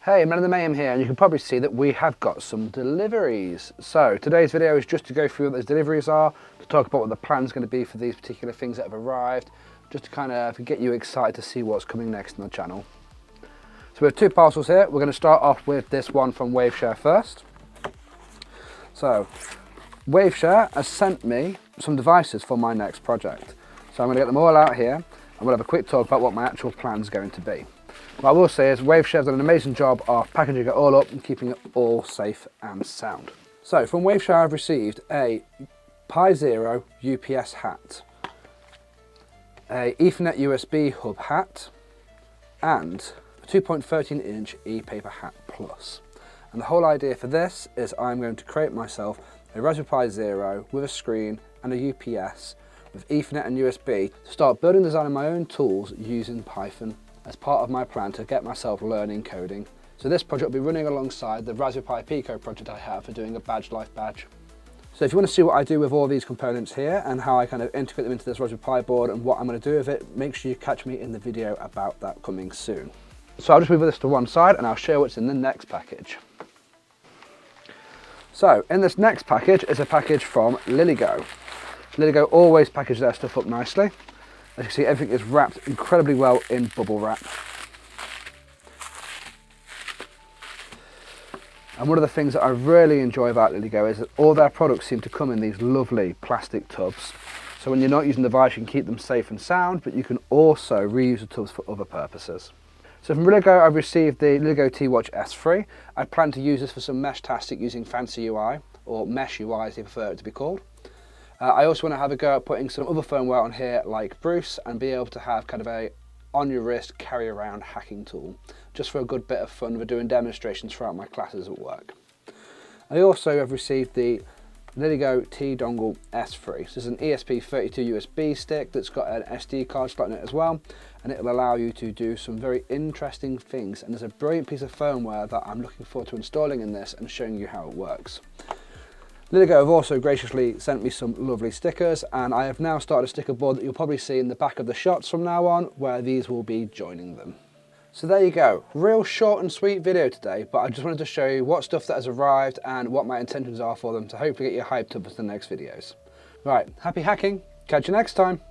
Hey, Man of the Mayhem here, and you can probably see that we have got some deliveries. So today's video is just to go through what those deliveries are, to talk about what the plan's going to be for these particular things that have arrived, just to kind of get you excited to see what's coming next on the channel. So we have two parcels here. We're going to start off with this one from Waveshare first. So Waveshare has sent me some devices for my next project. So I'm going to get them all out here, and we'll have a quick talk about what my actual plan's going to be. What I will say is Waveshare's done an amazing job of packaging it all up and keeping it all safe and sound. So from Waveshare I've received a Pi Zero UPS hat, a Ethernet USB hub hat, and a 2.13 inch e-paper hat plus. And the whole idea for this is I'm going to create myself a Raspberry Pi Zero with a screen and a UPS with Ethernet and USB to start building and designing my own tools using Python as part of my plan to get myself learning coding. So this project will be running alongside the Raspberry Pi Pico project I have for doing a badge life badge. So if you want to see what I do with all these components here and how I kind of integrate them into this Raspberry Pi board and what I'm going to do with it, make sure you catch me in the video about that coming soon. So I'll just move this to one side and I'll show you what's in the next package. So in this next package is a package from LILYGO. LILYGO always package their stuff up nicely. As you can see, everything is wrapped incredibly well in bubble wrap. And one of the things that I really enjoy about LILYGO is that all their products seem to come in these lovely plastic tubs. So when you're not using the device, you can keep them safe and sound, but you can also reuse the tubs for other purposes. So from LILYGO, I've received the LILYGO T-Watch S3. I plan to use this for some mesh tasking using Fancy UI, or Mesh UI as you prefer it to be called. I also want to have a go at putting some other firmware on here like Bruce and be able to have kind of a on your wrist carry around hacking tool just for a good bit of fun for doing demonstrations throughout my classes at work. I also have received the LILYGO T-Dongle S3. So this is an ESP32 USB stick that's got an SD card slot in it as well, and it will allow you to do some very interesting things, and there's a brilliant piece of firmware that I'm looking forward to installing in this and showing you how it works. LILYGO have also graciously sent me some lovely stickers, and I have now started a sticker board that you'll probably see in the back of the shots from now on, where these will be joining them. So there you go, real short and sweet video today, but I just wanted to show you what stuff that has arrived and what my intentions are for them to hopefully get you hyped up for the next videos. Right, happy hacking, catch you next time.